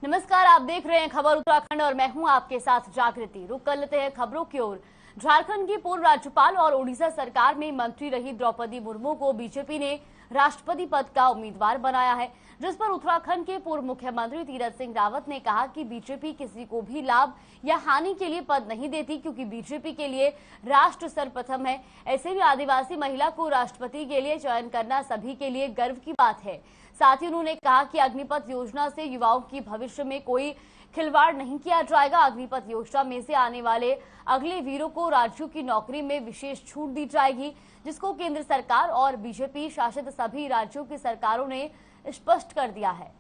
नमस्कार, आप देख रहे हैं खबर उत्तराखंड और मैं हूं आपके साथ जागृति। रुक कर लेते हैं खबरों की ओर। झारखंड की पूर्व राज्यपाल और ओडिशा सरकार में मंत्री रही द्रौपदी मुर्मू को बीजेपी ने राष्ट्रपति पद का उम्मीदवार बनाया है, जिस पर उत्तराखंड के पूर्व मुख्यमंत्री तीरथ सिंह रावत ने कहा कि बीजेपी किसी को भी लाभ या हानि के लिए पद नहीं देती, क्योंकि बीजेपी के लिए राष्ट्र सर्वप्रथम है। ऐसे में आदिवासी महिला को राष्ट्रपति के लिए चयन करना सभी के लिए गर्व की बात है। साथ ही उन्होंने कहा कि अग्निपथ योजना से युवाओं की भविष्य में कोई खिलवाड़ नहीं किया जाएगा। अग्निपथ योजना में से आने वाले अगले वीरों को राज्यों की नौकरी में विशेष छूट दी जाएगी, जिसको केंद्र सरकार और बीजेपी शासित सभी राज्यों की सरकारों ने स्पष्ट कर दिया है।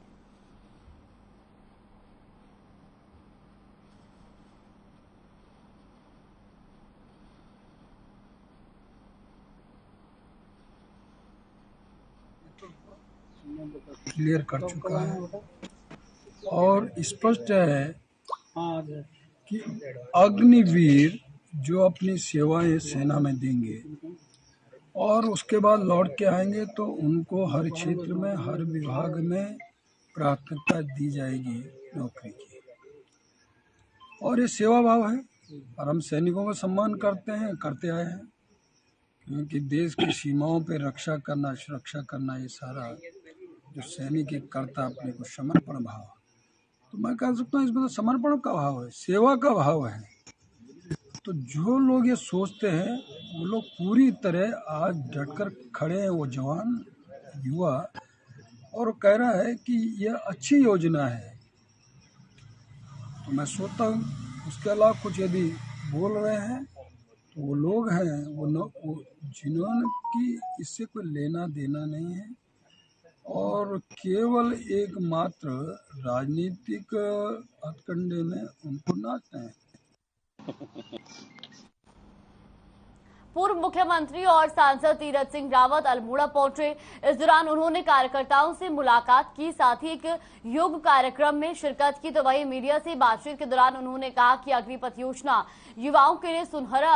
क्लियर कर चुका है और स्पष्ट है कि अग्निवीर जो अपनी सेवाएं सेना में देंगे और उसके बाद लौट के आएंगे तो उनको हर क्षेत्र में हर विभाग में प्राथमिकता दी जाएगी नौकरी की। और ये सेवा भाव है और हम सैनिकों का सम्मान करते हैं, करते आए हैं, क्योंकि देश की सीमाओं पे रक्षा करना, सुरक्षा करना, ये सारा जो सैनिक करता अपने को समर्पण भाव, तो मैं कह सकता हूँ इसमें तो समर्पण का भाव है, सेवा का भाव है। तो जो लोग ये सोचते हैं वो लोग पूरी तरह आज डटकर खड़े हैं, वो जवान युवा, और कह रहा है कि यह अच्छी योजना है। तो मैं सोचता हूँ उसके अलावा कुछ यदि बोल रहे हैं तो वो लोग हैं वो जिन्होंने कि इससे कोई लेना देना नहीं है और केवल एकमात्र राजनीतिक हथकंडे में उनको नाचते हैं। पूर्व मुख्यमंत्री और सांसद तीरथ सिंह रावत अल्मोड़ा पहुंचे। इस दौरान उन्होंने कार्यकर्ताओं से मुलाकात की, साथ ही एक योग कार्यक्रम में शिरकत की। तो वहीं मीडिया से बातचीत के दौरान उन्होंने कहा कि अग्निपथ योजना युवाओं के लिए सुनहरा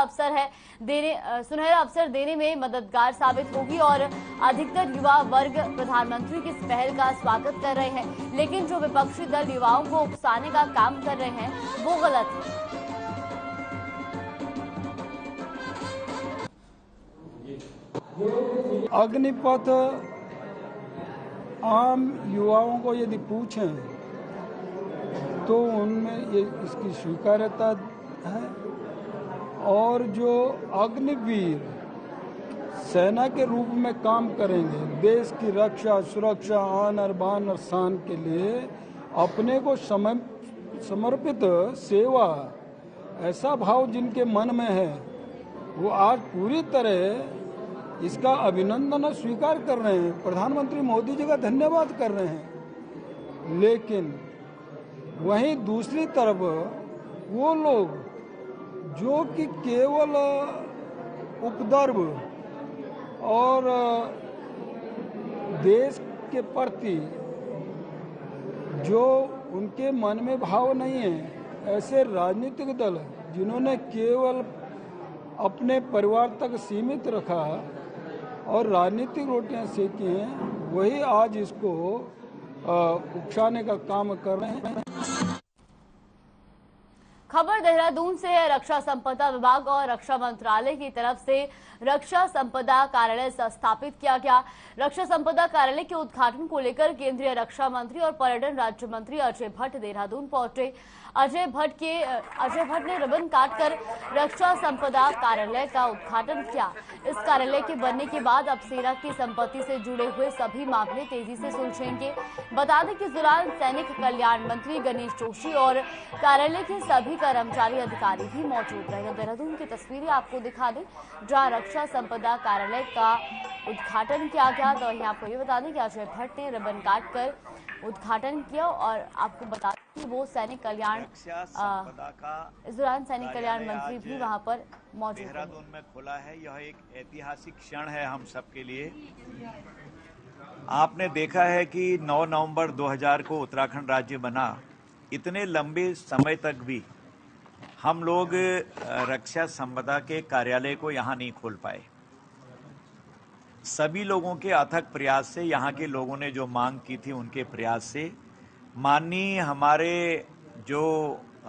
अवसर देने में मददगार साबित होगी और अधिकतर युवा वर्ग प्रधानमंत्री की इस पहल का स्वागत कर रहे हैं। लेकिन जो विपक्षी दल युवाओं को उकसाने का काम कर रहे हैं वो गलत है। अग्निपथ आम युवाओं को यदि पूछें तो उनमें ये इसकी स्वीकार्यता है। और जो अग्निवीर सेना के रूप में काम करेंगे, देश की रक्षा, सुरक्षा, आन और बान और शान के लिए अपने को समर्पित सेवा, ऐसा भाव जिनके मन में है, वो आज पूरी तरह इसका अभिनंदन स्वीकार कर रहे हैं, प्रधानमंत्री मोदी जी का धन्यवाद कर रहे हैं। लेकिन वहीं दूसरी तरफ वो लोग जो कि केवल उपद्रव और देश के प्रति जो उनके मन में भाव नहीं है, ऐसे राजनीतिक दल जिन्होंने केवल अपने परिवार तक सीमित रखा और राजनीतिक रोटियां सेकी हैं, वही आज इसको उकसाने का काम कर रहे हैं। खबर देहरादून से है। रक्षा संपदा विभाग और रक्षा मंत्रालय की तरफ से रक्षा संपदा कार्यालय स्थापित किया गया। रक्षा संपदा कार्यालय के उद्घाटन को लेकर केंद्रीय रक्षा मंत्री और पर्यटन राज्य मंत्री अजय भट्ट देहरादून पहुंचे। अजय भट्ट ने रिबन काटकर रक्षा संपदा कार्यालय का उद्घाटन किया। इस कार्यालय के बनने के बाद अब सेना की संपत्ति से जुड़े हुए सभी मामले तेजी से सुलझेंगे। बता दें कि इस दौरान सैनिक कल्याण मंत्री गणेश जोशी और कार्यालय के सभी कर्मचारी अधिकारी भी मौजूद रहे। देहरादून की तस्वीरें आपको दिखा दें जहां रक्षा संपदा कार्यालय का उद्घाटन किया गया। तो वहीं आपको ये बता दें कि अजय भट्ट ने रिबन काटकर उद्घाटन किया और आपको बता दें कि वो सैनिक कल्याण इस दौरान सैनिक कल्याण मंत्री भी वहां पर मौजूद हैं। देहरादून में खुला है। यह एक ऐतिहासिक क्षण है हम सबके लिए। आपने देखा है कि 9 नवंबर 2000 को उत्तराखंड राज्य बना। इतने लंबे समय तक भी हम लोग रक्षा संपदा के कार्यालय को यहाँ नहीं खोल पाए। सभी लोगों के अथक प्रयास से, यहाँ के लोगों ने जो मांग की थी उनके प्रयास से माननीय हमारे जो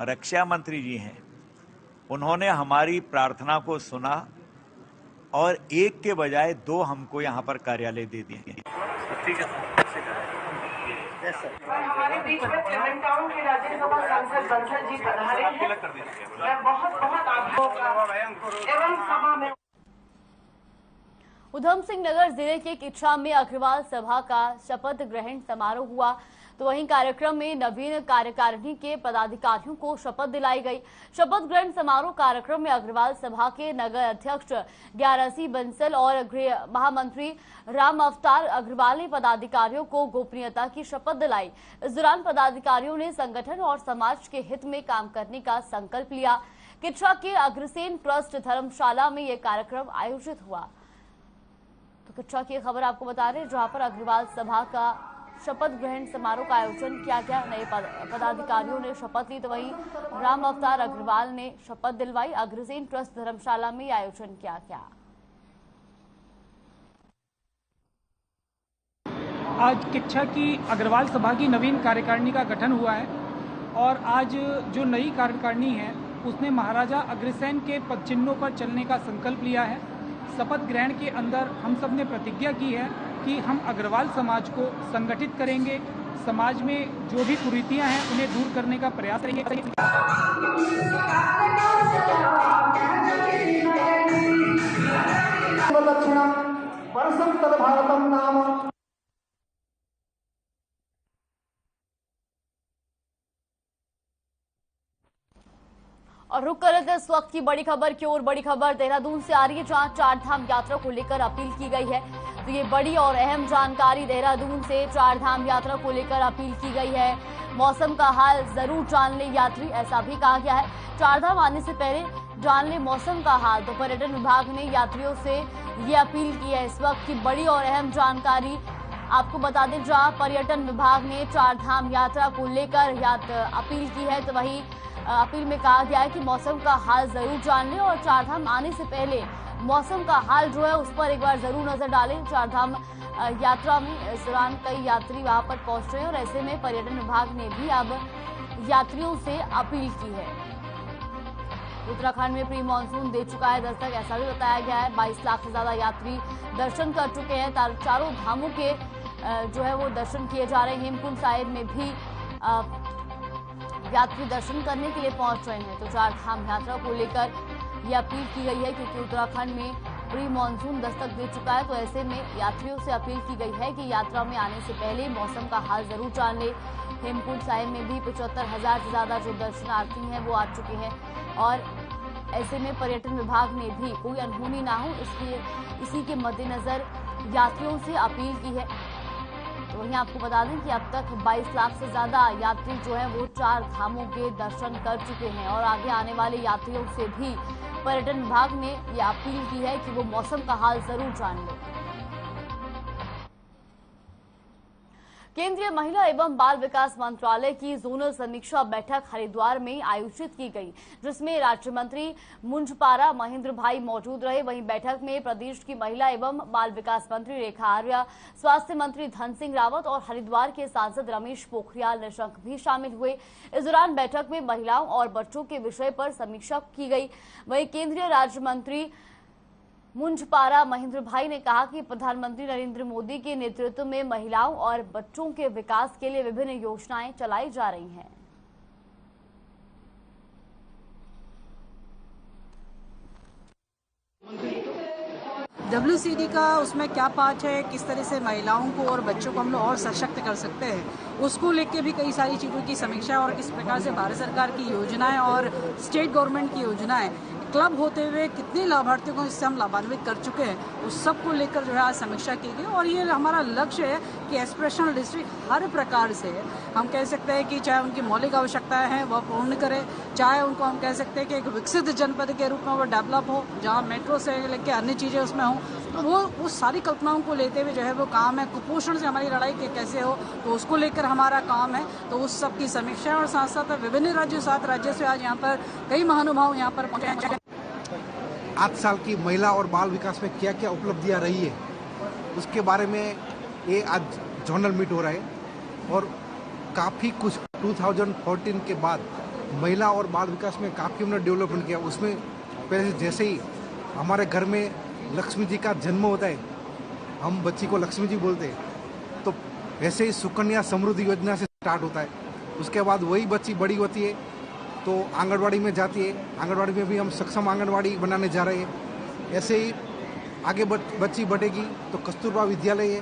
रक्षा मंत्री जी हैं, उन्होंने हमारी प्रार्थना को सुना और एक के बजाय 2 हमको यहाँ पर कार्यालय दे दिए। ठीक है सर। हमारे बीच में क्लेमेंट टाउन के राज्यसभा सांसद बंसल जी पधारे हैं। मैं बहुत एवं सभा में उधम सिंह नगर जिले के किच्छा में अग्रवाल सभा का शपथ ग्रहण समारोह हुआ, तो वहीं कार्यक्रम में नवीन कार्यकारिणी के पदाधिकारियों को शपथ दिलाई गई। शपथ ग्रहण समारोह कार्यक्रम में अग्रवाल सभा के नगर अध्यक्ष 11 बंसल और गृह महामंत्री राम अवतार अग्रवाल ने पदाधिकारियों को गोपनीयता की शपथ दिलाई। इस दौरान पदाधिकारियों ने संगठन और समाज के हित में काम करने का संकल्प लिया। किच्छा के अग्रसेन ट्रस्ट धर्मशाला में यह कार्यक्रम आयोजित हुआ। तो किच्छा की खबर आपको बता रहे, जहां पर अग्रवाल सभा का शपथ ग्रहण समारोह का आयोजन किया गया। नए पदाधिकारियों ने शपथ ली, तो वहीं राम अवतार अग्रवाल ने शपथ दिलवाई। अग्रसेन ट्रस्ट धर्मशाला में आयोजन किया गया। आज किच्छा की अग्रवाल सभा की नवीन कार्यकारिणी का गठन हुआ है और आज जो नई कार्यकारिणी है उसने महाराजा अग्रसेन के पदचिन्हों पर चलने का संकल्प लिया है। शपथ ग्रहण के अंदर हम सब ने प्रतिज्ञा की है कि हम अग्रवाल समाज को संगठित करेंगे, समाज में जो भी कुरीतियां हैं उन्हें दूर करने का प्रयास करेंगे। और रुक कर इस वक्त की बड़ी खबर की ओर। बड़ी खबर देहरादून से आ रही है, जहां 4 धाम यात्रा को लेकर अपील की गई है। तो ये बड़ी और अहम जानकारी देहरादून से 4 धाम यात्रा को लेकर अपील की गई है। मौसम का हाल जरूर जान ले यात्री, ऐसा भी कहा गया है। 4 धाम आने से पहले जान ले मौसम का हाल। तो पर्यटन विभाग ने यात्रियों से ये अपील की है। इस वक्त की बड़ी और अहम जानकारी आपको बता दें, जहां पर्यटन विभाग ने 4 धाम यात्रा को लेकर अपील की है। तो वहीं अपील में कहा गया है कि मौसम का हाल जरूर जान लें और 4 धाम आने से पहले मौसम का हाल जो है उस पर एक बार जरूर नजर डालें। 4 धाम यात्रा में इस दौरान कई यात्री वहां पर पहुंच रहे हैं और ऐसे में पर्यटन विभाग ने भी अब यात्रियों से अपील की है। उत्तराखंड में प्री मानसून दे चुका है दस्तक, ऐसा भी बताया गया है। 22 लाख से ज्यादा यात्री दर्शन कर चुके हैं। 4 धामों के जो है वो दर्शन किए जा रहे हैं। हेमकुंड साहिब में भी यात्री दर्शन करने के लिए पहुंच रहे हैं। तो 4 धाम यात्रा को लेकर यह अपील की गई है, क्योंकि उत्तराखंड में प्री मानसून दस्तक दे चुका है। तो ऐसे में यात्रियों से अपील की गई है कि यात्रा में आने से पहले मौसम का हाल जरूर जान ले। हेमकुंड साहिब में भी 75,000 से ज्यादा जो दर्शनार्थी हैं वो आ चुके हैं और ऐसे में पर्यटन विभाग ने भी कोई अनहोनी ना हो इसी के मद्देनजर यात्रियों से अपील की है। तो वहीं आपको बता दें कि अब तक 22 लाख से ज्यादा यात्री जो है वो 4 धामों के दर्शन कर चुके हैं और आगे आने वाले यात्रियों से भी पर्यटन विभाग ने यह अपील की है कि वो मौसम का हाल जरूर जान लें। केंद्रीय महिला एवं बाल विकास मंत्रालय की जोनल समीक्षा बैठक हरिद्वार में आयोजित की गई, जिसमें राज्य मंत्री मुंजपारा महेंद्र भाई मौजूद रहे। वहीं बैठक में प्रदेश की महिला एवं बाल विकास मंत्री रेखा आर्या, स्वास्थ्य मंत्री धन सिंह रावत और हरिद्वार के सांसद रमेश पोखरियाल निशंक भी शामिल हुए। इस दौरान बैठक में महिलाओं और बच्चों के विषय पर समीक्षा की गई। वहीं केंद्रीय राज्य मंत्री मुंजपारा महेंद्र भाई ने कहा कि प्रधानमंत्री नरेंद्र मोदी के नेतृत्व में महिलाओं और बच्चों के विकास के लिए विभिन्न योजनाएं चलाई जा रही हैं। WCD का उसमें क्या पार्ट है, किस तरह से महिलाओं को और बच्चों को हम लोग और सशक्त कर सकते हैं, उसको लेके भी कई सारी चीज़ों की समीक्षा और किस प्रकार से भारत सरकार की योजनाएं और स्टेट गवर्नमेंट की योजनाएं क्लब होते हुए कितने लाभार्थियों को इससे हम लाभान्वित कर चुके हैं, उस सब को लेकर जो है आज समीक्षा की गई। और ये हमारा लक्ष्य है कि एस्पिरेशनल डिस्ट्रिक्ट हर प्रकार से हम कह सकते हैं कि चाहे उनकी मौलिक आवश्यकताएं हैं वह पूर्ण करे, चाहे उनको हम कह सकते हैं कि एक विकसित जनपद के रूप में वो डेवलप हो, जहाँ मेट्रो से लेकर अन्य चीज़ें उसमें हों, तो वो सारी कल्पनाओं को लेते हुए जो है वो काम है। कुपोषण से हमारी लड़ाई कैसे हो, तो उसको लेकर हमारा काम है। तो उस सब की समीक्षा और साथ साथ विभिन्न राज्यों 7 राज्यों से आज यहाँ पर कई महानुभाव यहाँ पर पहुँचे हैं। 8 साल की महिला और बाल विकास में क्या क्या उपलब्धियां रही है उसके बारे में ये आज जोनल मीट हो रहा है और काफ़ी कुछ 2014 के बाद महिला और बाल विकास में काफ़ी हमने डेवलपमेंट किया। उसमें पहले जैसे ही हमारे घर में लक्ष्मी जी का जन्म होता है, हम बच्ची को लक्ष्मी जी बोलते हैं, तो ऐसे ही सुकन्या समृद्धि योजना से स्टार्ट होता है। उसके बाद वही बच्ची बड़ी होती है तो आंगनवाड़ी में जाती है। आंगनवाड़ी में भी हम सक्षम आंगनवाड़ी बनाने जा रहे हैं। ऐसे ही आगे बच्ची बढ़ेगी तो कस्तूरबा विद्यालय है,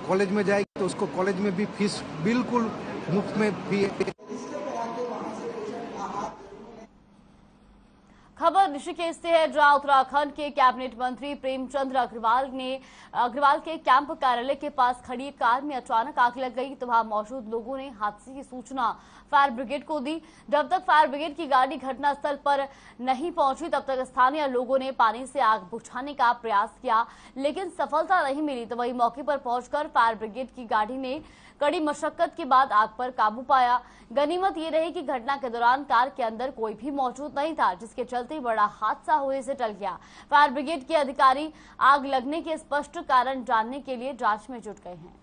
कॉलेज में जाएगी तो उसको कॉलेज में भी फीस बिल्कुल मुफ्त में भी है। खबर ऋषिकेश से है, जहां उत्तराखंड के कैबिनेट मंत्री प्रेमचंद अग्रवाल के कैंप कार्यालय के पास खड़ी कार में अचानक आग लग गई। तो वहां मौजूद लोगों ने हादसे की सूचना फायर ब्रिगेड को दी। जब तक फायर ब्रिगेड की गाड़ी घटनास्थल पर नहीं पहुंची, तब तक स्थानीय लोगों ने पानी से आग बुझाने का प्रयास किया, लेकिन सफलता नहीं मिली। तो वही मौके पर पहुंचकर फायर ब्रिगेड की गाड़ी ने कड़ी मशक्कत के बाद आग पर काबू पाया। गनीमत ये रही कि घटना के दौरान कार के अंदर कोई भी मौजूद नहीं था, जिसके चलते बड़ा हादसा होने से टल गया। फायर ब्रिगेड के अधिकारी आग लगने के स्पष्ट कारण जानने के लिए जांच में जुट गए हैं।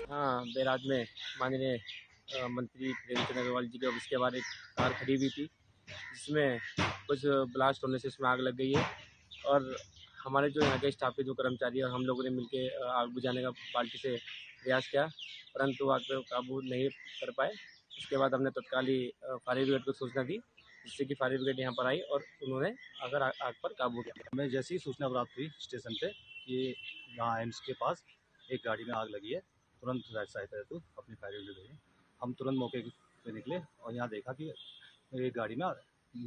हाँ, बैराज में माननीय मंत्री प्रेमचंद अग्रवाल जी के ऑफिस के बाहर एक कार खड़ी हुई थी, जिसमें कुछ ब्लास्ट होने से उसमें आग लग गई है। और हमारे जो यहाँ के स्टाफ के जो कर्मचारी और हम लोगों ने मिलकर आग बुझाने का बाल्टी से प्रयास किया, परंतु आग पर काबू नहीं कर पाए। उसके बाद हमने तत्काली फायर ब्रिगेड को सूचना दी, जिससे कि फायर ब्रिगेड यहाँ पर आई और उन्होंने आग पर काबू किया। हमें जैसी ही सूचना प्राप्त हुई स्टेशन पे कि यहाँ एम्स के पास एक गाड़ी में आग लगी है, तुरंत सहायता हेतु अपनी फायर ब्रिगेड भेजी। हम तुरंत मौके पे निकले और यहाँ देखा कि एक गाड़ी में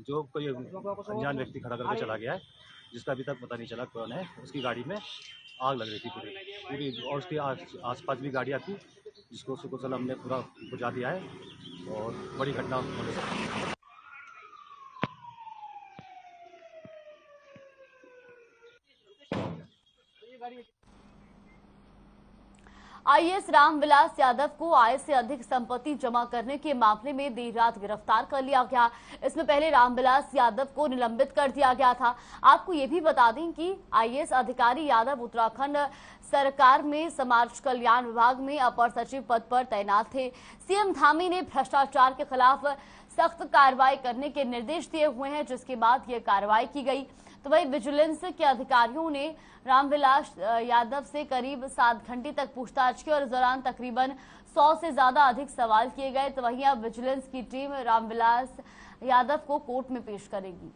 जो कोई अनजान व्यक्ति खड़ा करके चला गया है, जिसका अभी तक पता नहीं चला कौन है। उसकी गाड़ी में आग लग रही थी पूरी, और उसके आसपास भी गाड़ियाँ थी, जिसको सुकुशल हमने पूरा बुझा दिया है और बड़ी घटना होने से। आईएएस रामविलास यादव को आय से अधिक संपत्ति जमा करने के मामले में देर रात गिरफ्तार कर लिया गया। इसमें पहले रामविलास यादव को निलंबित कर दिया गया था। आपको ये भी बता दें कि आईएएस अधिकारी यादव उत्तराखंड सरकार में समाज कल्याण विभाग में अपर सचिव पद पर तैनात थे। सीएम धामी ने भ्रष्टाचार के खिलाफ सख्त कार्रवाई करने के निर्देश दिए हुए हैं, जिसके बाद ये कार्रवाई की गई। तो वही विजिलेंस के अधिकारियों ने रामविलास यादव से करीब 7 घंटे तक पूछताछ की और इस दौरान तकरीबन 100 से ज्यादा अधिक सवाल किए गए। तो वहीं अब विजिलेंस की टीम रामविलास यादव को कोर्ट में पेश करेगी।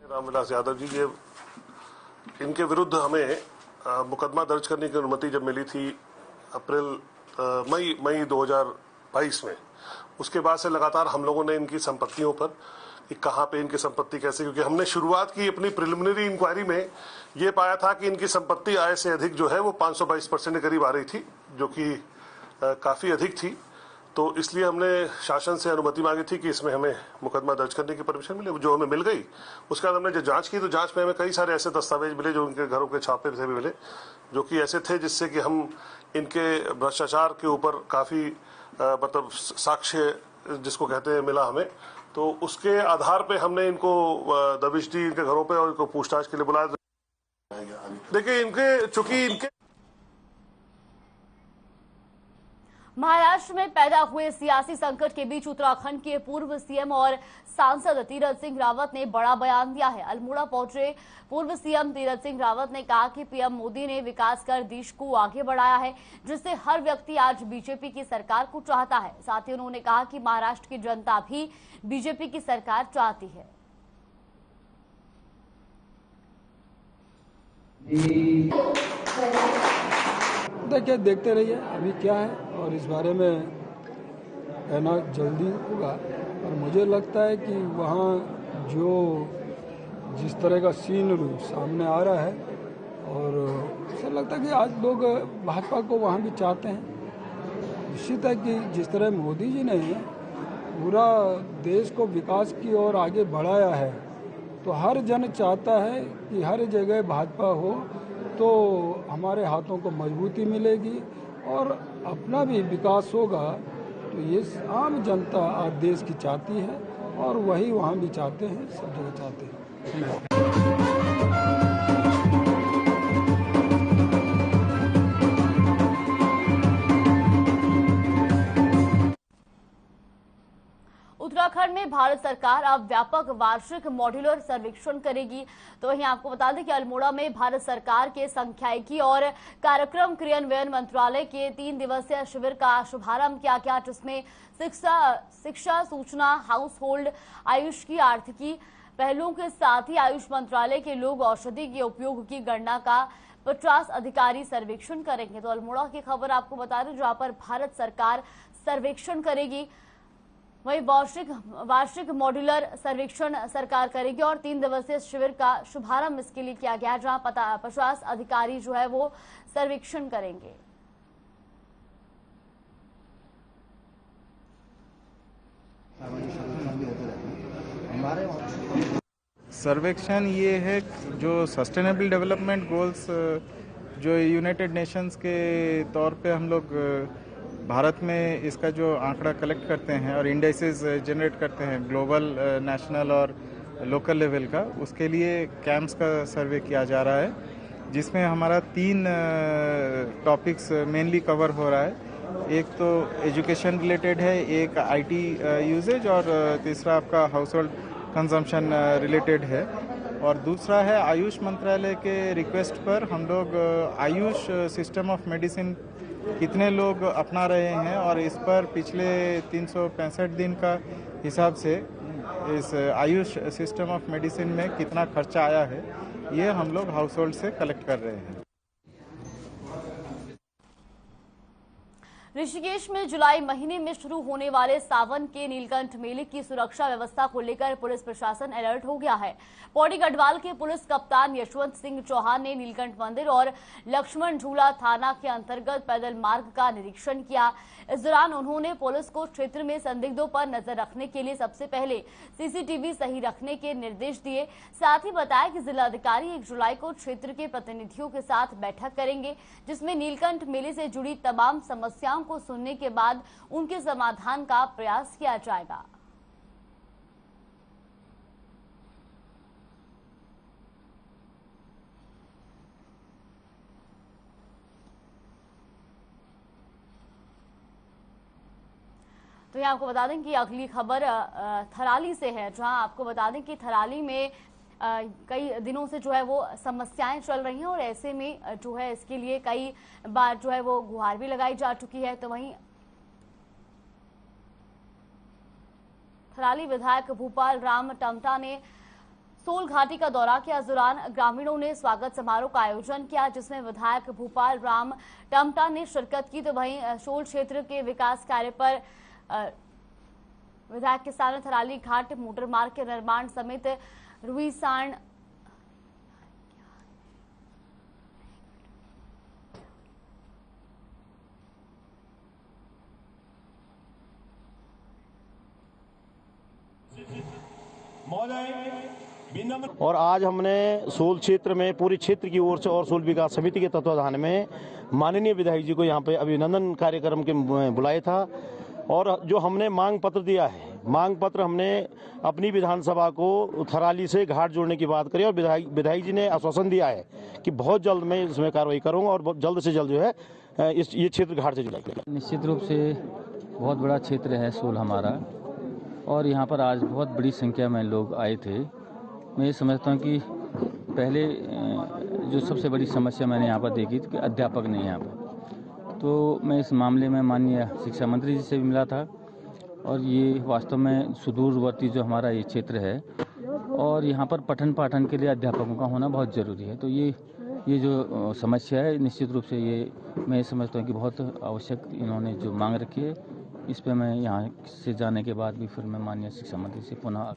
रामविलास यादव जी, ये इनके विरुद्ध हमें मुकदमा दर्ज करने की अनुमति जब मिली थी मई 2022 में, उसके बाद से लगातार हम लोगों ने इनकी संपत्तियों पर कि कहाँ पे इनकी संपत्ति कैसे, क्योंकि हमने शुरुआत की अपनी प्रिलिमिनरी इंक्वायरी में ये पाया था कि इनकी संपत्ति आय से अधिक जो है वो 522% के करीब आ रही थी, जो कि काफ़ी अधिक थी। तो इसलिए हमने शासन से अनुमति मांगी थी कि इसमें हमें मुकदमा दर्ज करने की परमिशन मिले, जो हमें मिल गई। उसके बाद हमने जो जांच की तो जांच में हमें कई सारे ऐसे दस्तावेज मिले जो उनके घरों के छापे से भी मिले, जो कि ऐसे थे जिससे कि हम इनके भ्रष्टाचार के ऊपर काफ़ी मतलब साक्ष्य जिसको कहते हैं मिला हमें। तो उसके आधार पे हमने इनको दबिश दी इनके घरों पे और इनको पूछताछ के लिए बुलाया। देखिए चूंकि महाराष्ट्र में पैदा हुए सियासी संकट के बीच उत्तराखंड के पूर्व सीएम और सांसद तीरथ सिंह रावत ने बड़ा बयान दिया है। अल्मोड़ा पहुंचे पूर्व सीएम तीरथ सिंह रावत ने कहा कि पीएम मोदी ने विकास कर देश को आगे बढ़ाया है, जिससे हर व्यक्ति आज बीजेपी की सरकार को चाहता है। साथ ही उन्होंने कहा कि महाराष्ट्र की जनता भी बीजेपी की सरकार चाहती है। देखिए, देखते रहिए अभी क्या है, और इस बारे में कहना जल्दी होगा। और मुझे लगता है कि वहाँ जो जिस तरह का सीन सामने आ रहा है, और मुझे लगता है कि आज लोग भाजपा को वहाँ भी चाहते हैं। निश्चित है कि जिस तरह मोदी जी ने पूरा देश को विकास की ओर आगे बढ़ाया है, तो हर जन चाहता है कि हर जगह भाजपा हो, तो हमारे हाथों को मजबूती मिलेगी और अपना भी विकास होगा। तो ये आम जनता आज देश की चाहती है और वही वहाँ भी चाहते हैं, सब जगह चाहते हैं। उत्तराखंड में भारत सरकार अब व्यापक वार्षिक मॉड्यूलर सर्वेक्षण करेगी। तो वहीं आपको बता दें कि अल्मोड़ा में भारत सरकार के सांख्यिकी और कार्यक्रम क्रियान्वयन मंत्रालय के 3 दिवसीय शिविर का शुभारंभ किया गया, जिसमें शिक्षा, सूचना, हाउस होल्ड, आयुष की आर्थिकी पहलुओं के साथ ही आयुष मंत्रालय के लोग औषधि के उपयोग की गणना का 50 अधिकारी सर्वेक्षण करेंगे। तो अल्मोड़ा की खबर आपको बता दें, जहां पर भारत सरकार सर्वेक्षण करेगी, वही वार्षिक मॉड्यूलर सर्वेक्षण सरकार करेगी और 3 दिवसीय शिविर का शुभारंभ इसके लिए किया गया, जहां 50 अधिकारी जो है वो सर्वेक्षण करेंगे। सर्वेक्षण ये है जो सस्टेनेबल डेवलपमेंट गोल्स जो यूनाइटेड नेशंस के तौर पे हम लोग भारत में इसका जो आंकड़ा कलेक्ट करते हैं और इंडेक्सेस जनरेट करते हैं ग्लोबल, नेशनल और लोकल लेवल का, उसके लिए कैंप्स का सर्वे किया जा रहा है, जिसमें हमारा 3 टॉपिक्स मेनली कवर हो रहा है। एक तो एजुकेशन रिलेटेड है, एक आईटी यूजेज और तीसरा आपका हाउस होल्ड कंजम्पशन रिलेटेड है, और दूसरा है आयुष मंत्रालय के रिक्वेस्ट पर हम लोग आयुष सिस्टम ऑफ मेडिसिन कितने लोग अपना रहे हैं और इस पर पिछले 365 दिन का हिसाब से इस आयुष सिस्टम ऑफ मेडिसिन में कितना खर्चा आया है, ये हम लोग हाउस होल्ड से कलेक्ट कर रहे हैं। ऋषिकेश में जुलाई महीने में शुरू होने वाले सावन के नीलकंठ मेले की सुरक्षा व्यवस्था को लेकर पुलिस प्रशासन अलर्ट हो गया है। पौड़ी गढ़वाल के पुलिस कप्तान यशवंत सिंह चौहान ने नीलकंठ मंदिर और लक्ष्मण झूला थाना के अंतर्गत पैदल मार्ग का निरीक्षण किया। इस दौरान उन्होंने पुलिस को क्षेत्र में संदिग्धों पर नजर रखने के लिए सबसे पहले सीसीटीवी सही रखने के निर्देश दिए। साथ ही बताया कि जिलाधिकारी 1 जुलाई को क्षेत्र के प्रतिनिधियों के साथ बैठक करेंगे, जिसमें नीलकंठ मेले से जुड़ी तमाम समस्याओं को सुनने के बाद उनके समाधान का प्रयास किया जाएगा। तो यहाँ आपको बता दें कि अगली खबर थराली से है, जहां आपको बता दें कि थराली में कई दिनों से जो है वो समस्याएं चल रही हैं और ऐसे में जो है इसके लिए कई बार जो है वो गुहार भी लगाई जा चुकी है। तो वहीं थराली विधायक भूपाल राम टमटा ने सोल घाटी का दौरा किया। इस दौरान ग्रामीणों ने स्वागत समारोह का आयोजन किया, जिसमें विधायक भूपाल राम टमटा ने शिरकत की। तो वहीं सोल क्षेत्र के विकास कार्य पर विधायक के सामने थराली घाट मोटर मार्ग के निर्माण समेत रुईसाण और आज हमने सोल क्षेत्र में पूरे क्षेत्र की ओर से और सोल विकास समिति के तत्वाधान में माननीय विधायक जी को यहाँ पे अभिनंदन कार्यक्रम के बुलाया था और जो हमने मांग पत्र दिया है, मांग पत्र हमने अपनी विधानसभा को थराली से घाट जोड़ने की बात करी और विधायक जी ने आश्वासन दिया है कि बहुत जल्द मैं इसमें कार्रवाई करूंगा और बहुत जल्द से जल्द जो है ये क्षेत्र घाट से जुड़ेगा। निश्चित रूप से बहुत बड़ा क्षेत्र है सोल हमारा और यहाँ पर आज बहुत बड़ी संख्या में लोग आए थे। मैं ये समझता हूँ कि पहले जो सबसे बड़ी समस्या मैंने यहाँ पर देखी थी कि अध्यापक नहीं यहाँ पर, तो मैं इस मामले में माननीय शिक्षा मंत्री जी से भी मिला था और ये वास्तव में सुदूरवर्ती जो हमारा ये क्षेत्र है और यहाँ पर पठन पाठन के लिए अध्यापकों का होना बहुत ज़रूरी है। तो ये जो समस्या है निश्चित रूप से ये मैं समझता हूँ कि बहुत आवश्यक इन्होंने जो मांग रखी है, इस पर मैं यहाँ से जाने के बाद भी फिर मैं माननीय शिक्षा मंत्री से पुनः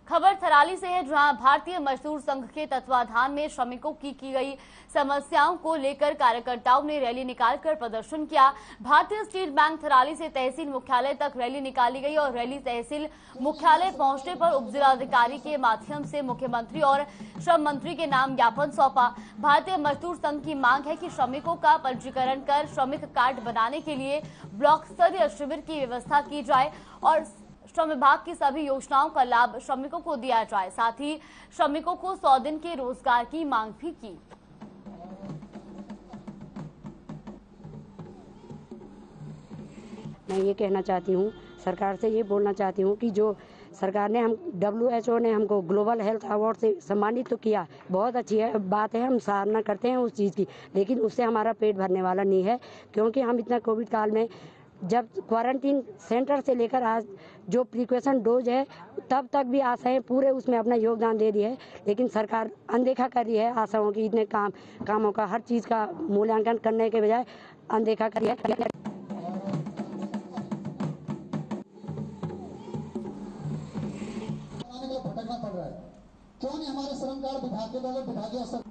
खबर थराली से है, जहां भारतीय मजदूर संघ के तत्वाधान में श्रमिकों की गई समस्याओं को लेकर कार्यकर्ताओं ने रैली निकालकर प्रदर्शन किया। भारतीय स्टेट बैंक थराली से तहसील मुख्यालय तक रैली निकाली गई और रैली तहसील मुख्यालय पहुंचने पर उपजिलाधिकारी के माध्यम से मुख्यमंत्री और श्रम मंत्री के नाम ज्ञापन सौंपा। भारतीय मजदूर संघ की मांग है कि श्रमिकों का पंजीकरण कर श्रमिक कार्ड बनाने के लिए ब्लॉक स्तरीय शिविर की व्यवस्था की जाए और श्रम विभाग की सभी योजनाओं का लाभ श्रमिकों को दिया जाए। साथ ही श्रमिकों को 100 दिन के रोजगार की मांग भी की। मैं ये कहना चाहती हूँ, सरकार से ये बोलना चाहती हूँ कि जो सरकार ने WHO ने हमको ग्लोबल हेल्थ अवार्ड से सम्मानित तो किया, बहुत अच्छी बात है, हम सराहना करते हैं उस चीज़ की, लेकिन उससे हमारा पेट भरने वाला नहीं है, क्योंकि हम इतना कोविड काल में जब क्वारंटीन सेंटर से लेकर आज जो प्रिकॉशन डोज है तब तक भी आशाएं पूरे उसमें अपना योगदान दे रही है, लेकिन सरकार अनदेखा कर रही है आशाओं की। इतने कामों का हर चीज़ का मूल्यांकन करने के बजाय अनदेखा कर रही है। भटकना पड़ रहा है, क्यों नहीं हमारे श्रम कार्ड विभाग के द्वारा विभागीय स्तर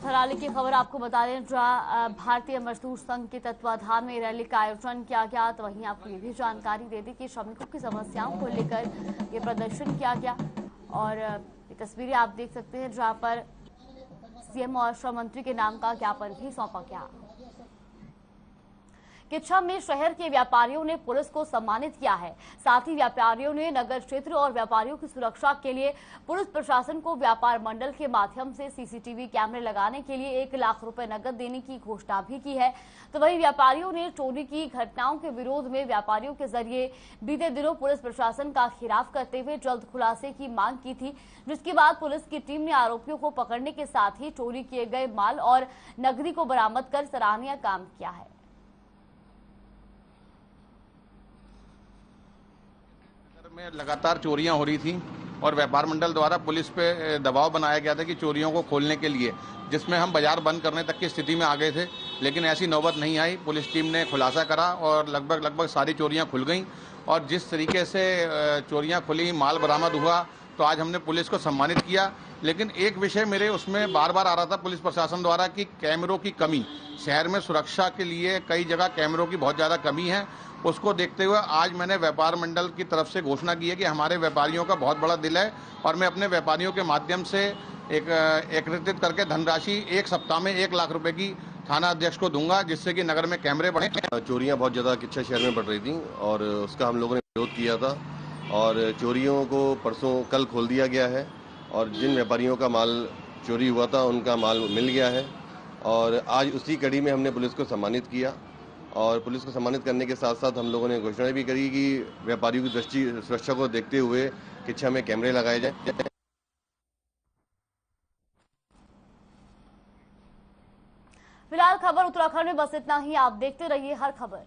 थराली की खबर आपको बता दें, जहां भारतीय मजदूर संघ के तत्वाधान में रैली का आयोजन किया गया। तो वहीं आपको ये भी जानकारी दे दी कि श्रमिकों की समस्याओं को लेकर ये प्रदर्शन किया गया और ये तस्वीरें आप देख सकते हैं, जहां पर सीएम और श्रम मंत्री के नाम का ज्ञापन भी सौंपा गया। किच्छा में शहर के व्यापारियों ने पुलिस को सम्मानित किया है। साथ ही व्यापारियों ने नगर क्षेत्र और व्यापारियों की सुरक्षा के लिए पुलिस प्रशासन को व्यापार मंडल के माध्यम से सीसीटीवी कैमरे लगाने के लिए 1 लाख रुपए नकद देने की घोषणा भी की है। तो वहीं व्यापारियों ने चोरी की घटनाओं के विरोध में व्यापारियों के जरिए बीते दिनों पुलिस प्रशासन का खिलाफ करते हुए जल्द खुलासे की मांग की थी, जिसके बाद पुलिस की टीम ने आरोपियों को पकड़ने के साथ ही चोरी किए गए माल और नकदी को बरामद कर सराहनीय काम किया है। में लगातार चोरियां हो रही थी और व्यापार मंडल द्वारा पुलिस पे दबाव बनाया गया था कि चोरियों को खोलने के लिए, जिसमें हम बाजार बंद करने तक की स्थिति में आ गए थे, लेकिन ऐसी नौबत नहीं आई। पुलिस टीम ने खुलासा करा और लगभग सारी चोरियां खुल गईं और जिस तरीके से चोरियां खुली, माल बरामद हुआ, तो आज हमने पुलिस को सम्मानित किया। लेकिन एक विषय मेरे उसमें बार बार आ रहा था पुलिस प्रशासन द्वारा कि कैमरों की कमी, शहर में सुरक्षा के लिए कई जगह कैमरों की बहुत ज़्यादा कमी है। उसको देखते हुए आज मैंने व्यापार मंडल की तरफ से घोषणा की है कि हमारे व्यापारियों का बहुत बड़ा दिल है और मैं अपने व्यापारियों के माध्यम से एकत्रित करके धनराशि 1 सप्ताह में 1 लाख रुपए की थाना अध्यक्ष को दूंगा, जिससे कि नगर में कैमरे बढ़े। चोरियां बहुत ज़्यादा किच्छा शहर में बढ़ रही थी और उसका हम लोगों ने विरोध किया था और चोरियों को परसों कल खोल दिया गया है और जिन व्यापारियों का माल चोरी हुआ था उनका माल मिल गया है और आज उसी कड़ी में हमने पुलिस को सम्मानित किया और पुलिस को सम्मानित करने के साथ साथ हम लोगों ने घोषणा भी करी कि व्यापारियों की दृष्टि सुरक्षा को देखते हुए किच्छा में कैमरे लगाए जाए। फिलहाल खबर उत्तराखंड में बस इतना ही। आप देखते रहिए हर खबर।